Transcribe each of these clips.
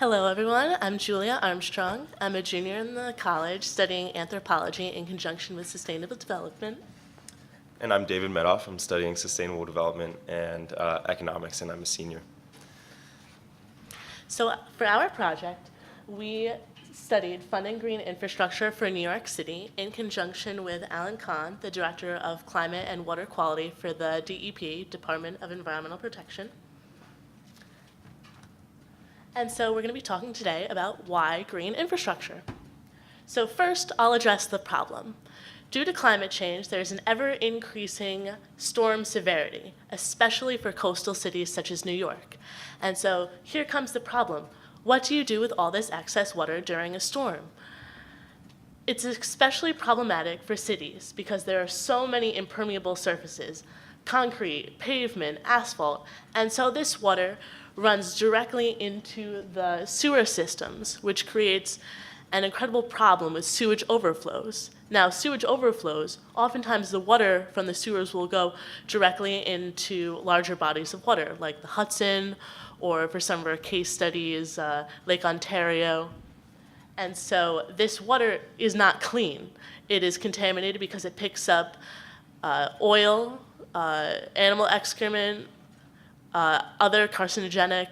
Hello, everyone. I'm Julia Armstrong. I'm a junior in the college studying anthropology in conjunction with sustainable development. And I'm David Medoff. I'm studying sustainable development and economics, and I'm a senior. So for our project, we studied funding green infrastructure for New York City in conjunction with Alan Kahn, the Director of Climate and Water Quality for the DEP, Department of Environmental Protection. And so we're going to be talking today about why green infrastructure. So first, I'll address the problem. Due to climate change, there's an ever-increasing storm severity, especially for coastal cities such as New York. And so here comes the problem. What do you do with all this excess water during a storm? It's especially problematic for cities because there are so many impermeable surfaces, concrete, pavement, asphalt, and so this water runs directly into the sewer systems, which creates an incredible problem with sewage overflows. Now, sewage overflows, oftentimes the water from the sewers will go directly into larger bodies of water, like the Hudson, or for some of our case studies, Lake Ontario. And so this water is not clean. It is contaminated because it picks up oil, animal excrement, other carcinogenic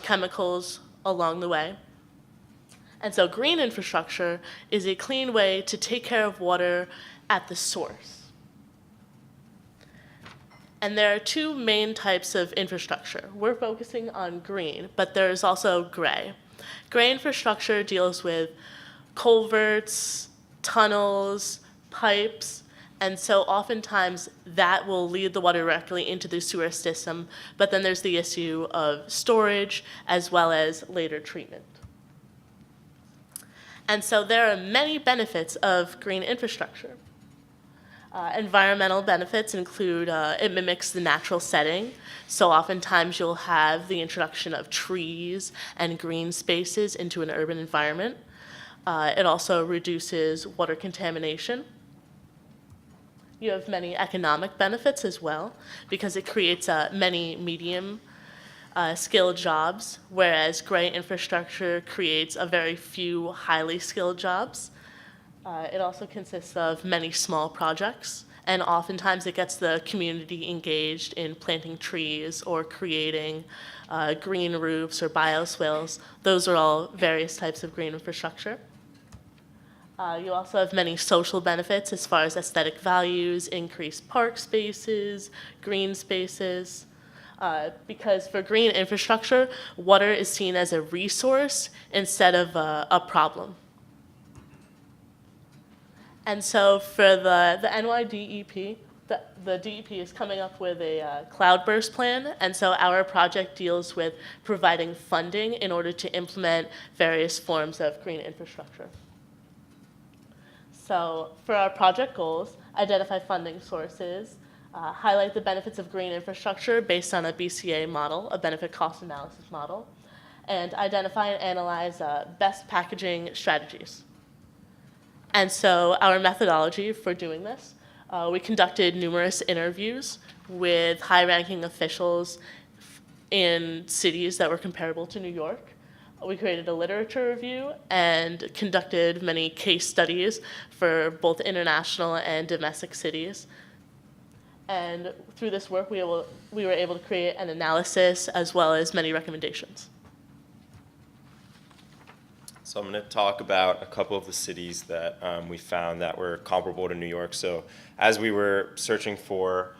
chemicals along the way. And so green infrastructure is a clean way to take care of water at the source. And there are two main types of infrastructure. We're focusing on green, but there's also gray. Gray infrastructure deals with culverts, tunnels, pipes, and so oftentimes that will lead the water directly into the sewer system, but then there's the issue of storage as well as later treatment. And so there are many benefits of green infrastructure. Environmental benefits include it mimics the natural setting. So oftentimes you'll have the introduction of trees and green spaces into an urban environment. It also reduces water contamination. You have many economic benefits as well because it creates many medium skilled jobs, whereas gray infrastructure creates a very few highly skilled jobs. It also consists of many small projects, and oftentimes it gets the community engaged in planting trees or creating green roofs or bioswales. Those are all various types of green infrastructure. You also have many social benefits as far as aesthetic values, increased park spaces, green spaces. Because for green infrastructure, water is seen as a resource instead of a problem. And so for the NYDEP, the DEP is coming up with a cloudburst plan, and so our project deals with providing funding in order to implement various forms of green infrastructure. So for our project goals, identify funding sources, highlight the benefits of green infrastructure based on a BCA model, a benefit cost analysis model, and identify and analyze best packaging strategies. And so our methodology for doing this, we conducted numerous interviews with high-ranking officials in cities that were comparable to New York. We created a literature review and conducted many case studies for both international and domestic cities. And through this work, we were able to create an analysis as well as many recommendations. So I'm going to talk about a couple of the cities that we found that were comparable to New York. So as we were searching for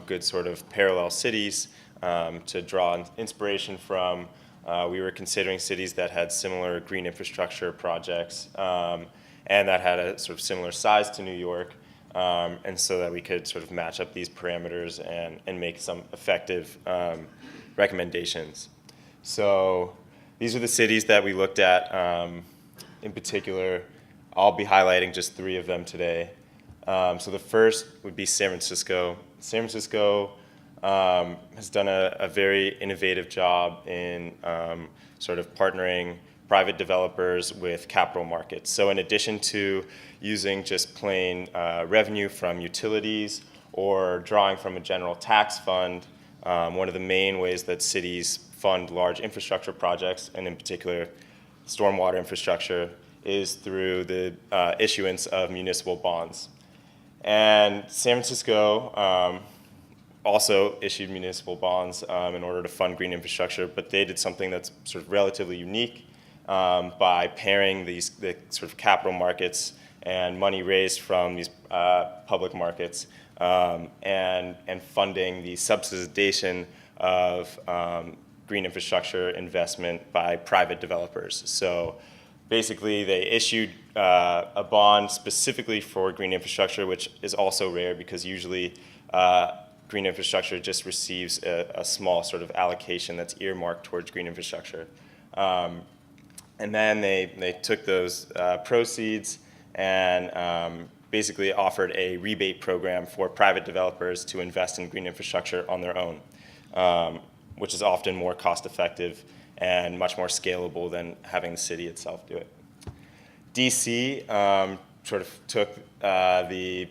good sort of parallel cities to draw inspiration from, we were considering cities that had similar green infrastructure projects and that had a sort of similar size to New York. And so that we could sort of match up these parameters and make some effective recommendations. So these are the cities that we looked at in particular. I'll be highlighting just 3 of them today. So the first would be San Francisco. San Francisco has done a very innovative job in sort of partnering private developers with capital markets. So in addition to using just plain revenue from utilities or drawing from a general tax fund, one of the main ways that cities fund large infrastructure projects, and in particular, stormwater infrastructure, is through the issuance of municipal bonds. And San Francisco also issued municipal bonds in order to fund green infrastructure, but they did something that's sort of relatively unique by pairing the sort of capital markets and money raised from these public markets and funding the subsidization of green infrastructure investment by private developers. So basically, they issued a bond specifically for green infrastructure, which is also rare because usually green infrastructure just receives a small sort of allocation that's earmarked towards green infrastructure. And then they took those proceeds and basically offered a rebate program for private developers to invest in green infrastructure on their own, which is often more cost-effective and much more scalable than having the city itself do it. DC sort of took the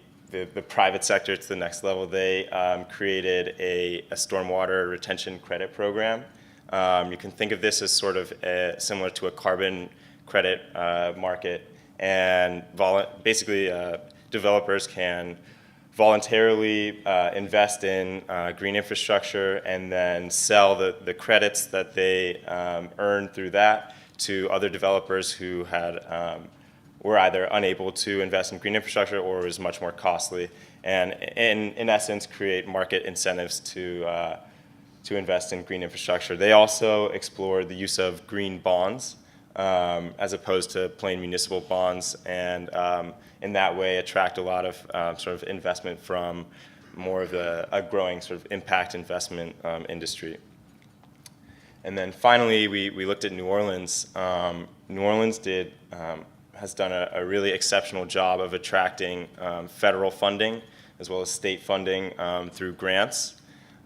private sector to the next level. They created a stormwater retention credit program. You can think of this as sort of similar to a carbon credit market, and basically developers can voluntarily invest in green infrastructure and then sell the credits that they earn through that to other developers who were either unable to invest in green infrastructure or was much more costly, and in essence create market incentives to invest in green infrastructure. They also explored the use of green bonds as opposed to plain municipal bonds, and in that way attract a lot of sort of investment from more of a growing sort of impact investment industry. And then finally, we looked at New Orleans. New Orleans has done a really exceptional job of attracting federal funding as well as state funding through grants.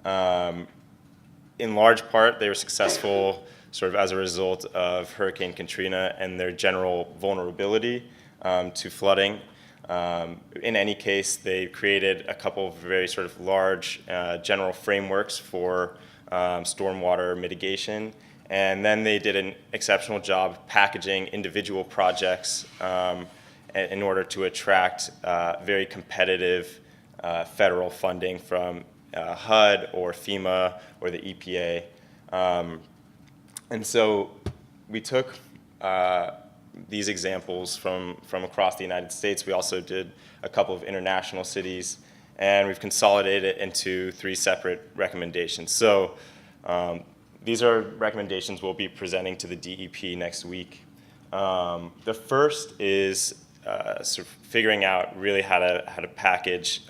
In large part, they were successful sort of as a result of Hurricane Katrina and their general vulnerability to flooding. In any case, they created a couple of very sort of large general frameworks for stormwater mitigation, and then they did an exceptional job packaging individual projects in order to attract very competitive federal funding from HUD or FEMA or the EPA. And so we took these examples from across the United States. We also did a couple of international cities, and we've consolidated it into 3 separate recommendations. So these are recommendations we'll be presenting to the DEP next week. The first is sort of figuring out really how to package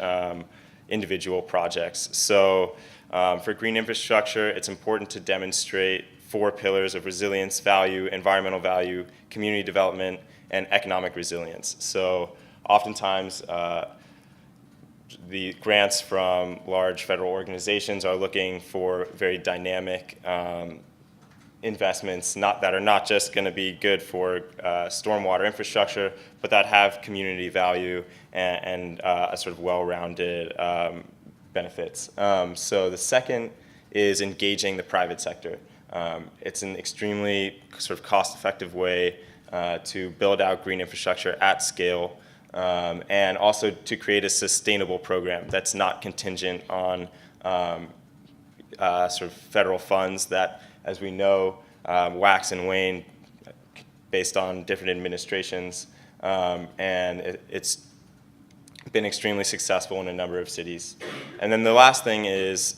individual projects. So for green infrastructure, it's important to demonstrate 4 pillars of resilience, value, environmental value, community development, and economic resilience. So oftentimes, the grants from large federal organizations are looking for very dynamic investments that are not just going to be good for stormwater infrastructure, but that have community value and a sort of well-rounded benefits. So the second is engaging the private sector. It's an extremely sort of cost-effective way to build out green infrastructure at scale, and also to create a sustainable program that's not contingent on sort of federal funds that, as we know, wax and wane based on different administrations, and it's been extremely successful in a number of cities. And then the last thing is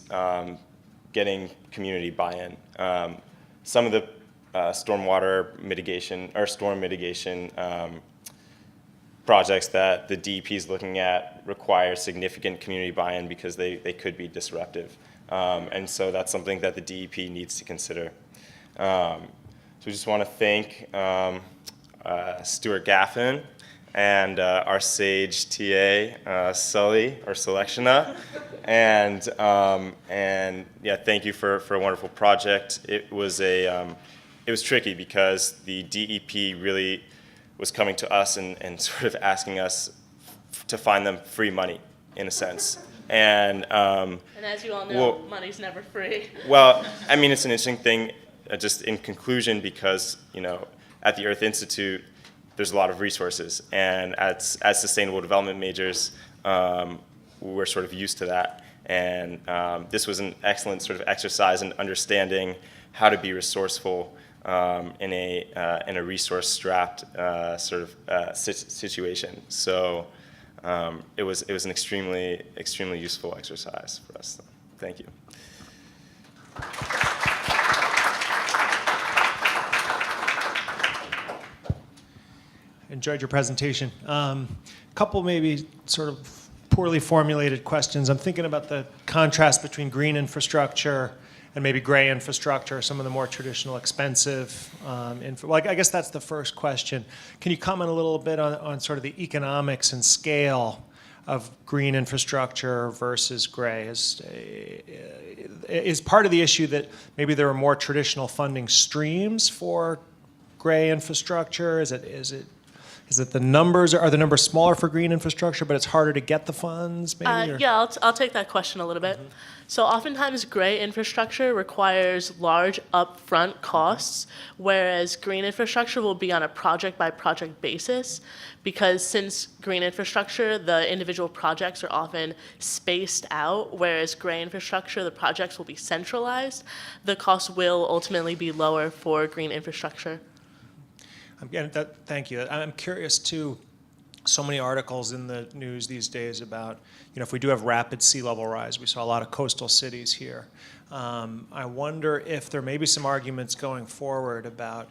getting community buy-in. Some of the stormwater mitigation or storm mitigation projects that the DEP is looking at require significant community buy-in because they could be disruptive. And so that's something that the DEP needs to consider. So we just want to thank Stuart Gaffin and our SAGE TA, Sully, or Selectiona. And yeah, thank you for a wonderful project. It was tricky because the DEP really was coming to us and sort of asking us to find them free money. in a sense. And And as you all know, well, money's never free. well, I mean, it's an interesting thing, just in conclusion, because at the Earth Institute, there's a lot of resources, and as sustainable development majors, we're sort of used to that. And this was an excellent sort of exercise in understanding how to be resourceful in a resource-strapped sort of situation. So it was an extremely useful exercise for us. So, thank you. Enjoyed your presentation. Couple maybe sort of poorly formulated questions. I'm thinking about the contrast between green infrastructure and maybe gray infrastructure, some of the more traditional expensive. Well, I guess that's the first question. Can you comment a little bit on sort of the economics and scale of green infrastructure versus gray? Is part of the issue that maybe there are more traditional funding streams for gray infrastructure? Is it the numbers? Are the numbers smaller for green infrastructure, but it's harder to get the funds, maybe? Yeah, I'll take that question a little bit. Mm-hmm. So oftentimes gray infrastructure requires large upfront costs, whereas green infrastructure will be on a project-by-project basis, because since green infrastructure, the individual projects are often spaced out, whereas gray infrastructure, the projects will be centralized. The cost will ultimately be lower for green infrastructure. Thank you. I'm curious too. So many articles in the news these days about, if we do have rapid sea level rise, we saw a lot of coastal cities here. I wonder if there may be some arguments going forward about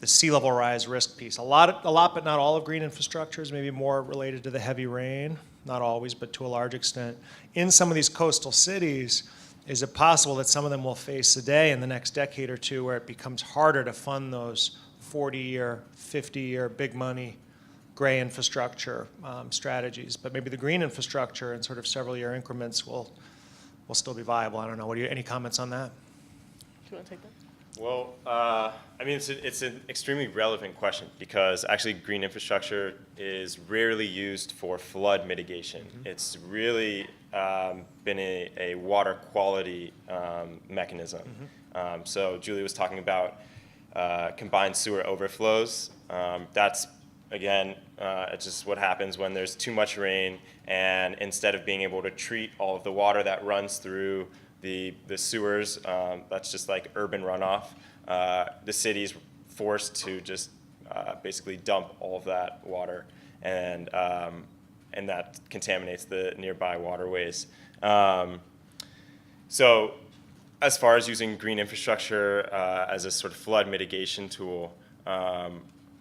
the sea level rise risk piece. A lot, but not all of green infrastructure is maybe more related to the heavy rain. Not always, but to a large extent. In some of these coastal cities, is it possible that some of them will face a day in the next decade or two where it becomes harder to fund those 40-year, 50-year, big money gray infrastructure strategies, but maybe the green infrastructure in sort of several-year increments will still be viable? I don't know. Any comments on that? Do you want to take that? Well, I mean, it's an extremely relevant question, because actually green infrastructure is rarely used for flood mitigation. Mm-hmm. It's really been a water quality mechanism. Mm-hmm. So Julie was talking about combined sewer overflows. That's, again, it's just what happens when there's too much rain, and instead of being able to treat all of the water that runs through the sewers, that's just like urban runoff, the city's forced to just basically dump all of that water, and that contaminates the nearby waterways. So as far as using green infrastructure as a sort of flood mitigation tool,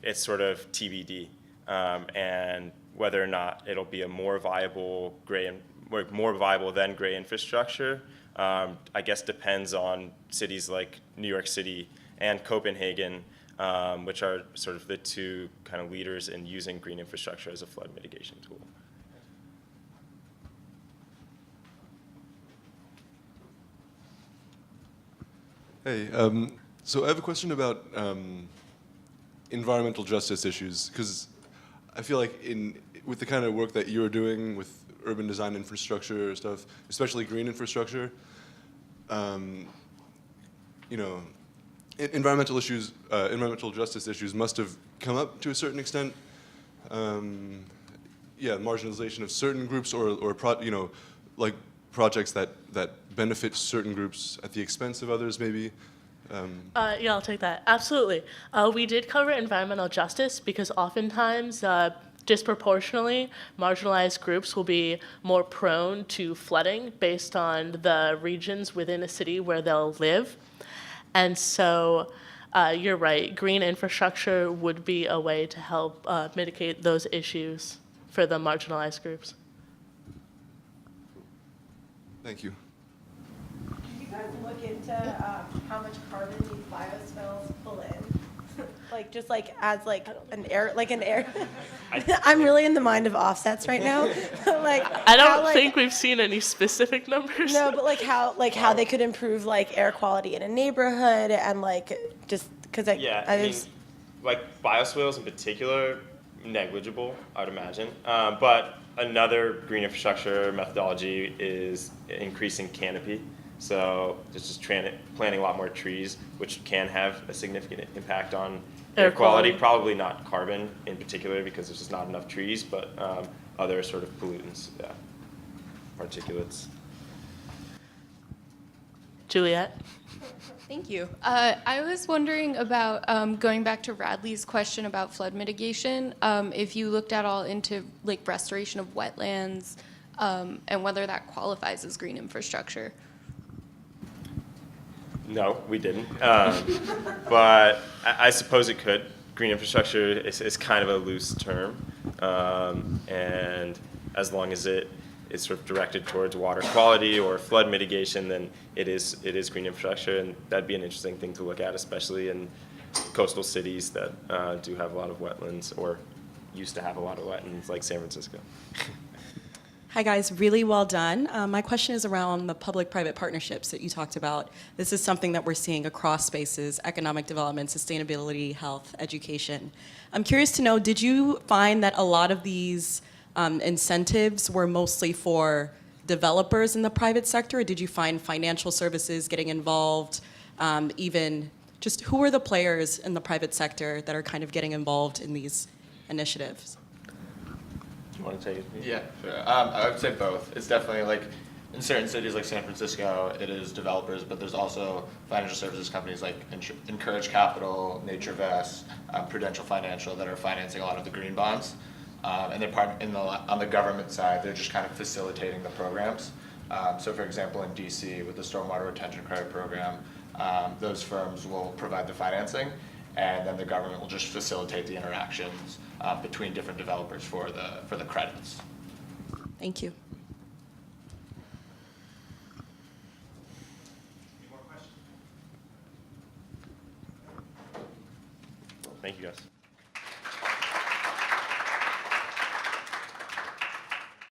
it's sort of TBD, and whether or not it'll be a more viable than gray infrastructure, I guess depends on cities like New York City and Copenhagen, which are sort of the two kind of leaders in using green infrastructure as a flood mitigation tool. Hey, so I have a question about environmental justice issues, because I feel like with the kind of work that you're doing with urban design infrastructure stuff, especially green infrastructure, environmental justice issues must have come up to a certain extent. Marginalization of certain groups, or like projects that benefit certain groups at the expense of others, maybe. Yeah, I'll take that. Absolutely. We did cover environmental justice because oftentimes, disproportionately, marginalized groups will be more prone to flooding based on the regions within a city where they'll live. And so you're right, green infrastructure would be a way to help mitigate those issues for the marginalized groups. Thank you. Did you guys look into how much carbon these biospheres pull in? An air. I'm really in the mind of offsets right now. I don't think we've seen any specific numbers. No, but how they could improve air quality in a neighborhood, and just because like bioswales in particular, negligible, I would imagine. But Another green infrastructure methodology is increasing canopy. So just planting a lot more trees, which can have a significant impact on air quality. Probably not carbon in particular, because there's just not enough trees, but other sort of pollutants, yeah, particulates. Juliet? Thank you. I was wondering about, going back to Radley's question about flood mitigation, if you looked at all into like restoration of wetlands and whether that qualifies as green infrastructure. No, we didn't. But I suppose it could. Green infrastructure is kind of a loose term. And as long as it is sort of directed towards water quality or flood mitigation, then it is green infrastructure. And that'd be an interesting thing to look at, especially in coastal cities that do have a lot of wetlands or used to have a lot of wetlands, like San Francisco. Hi guys, really well done. My question is around the public-private partnerships that you talked about. This is something that we're seeing across spaces: economic development, sustainability, health, education. I'm curious to know, did you find that a lot of these incentives were mostly for developers in the private sector, or did you find financial services getting involved? Even just who are the players in the private sector that are kind of getting involved in these initiatives? You want to take it? Yeah, sure. I would say both. It's definitely like in certain cities like San Francisco, it is developers, but there's also financial services companies like Encourage Capital, NatureVest, Prudential Financial that are financing a lot of the green bonds. And they're on the government side, they're just kind of facilitating the programs. So for example, in DC with the Stormwater Retention Credit Program, those firms will provide the financing, and then the government will just facilitate the interactions between different developers for the credits. Thank you. Thank you, guys.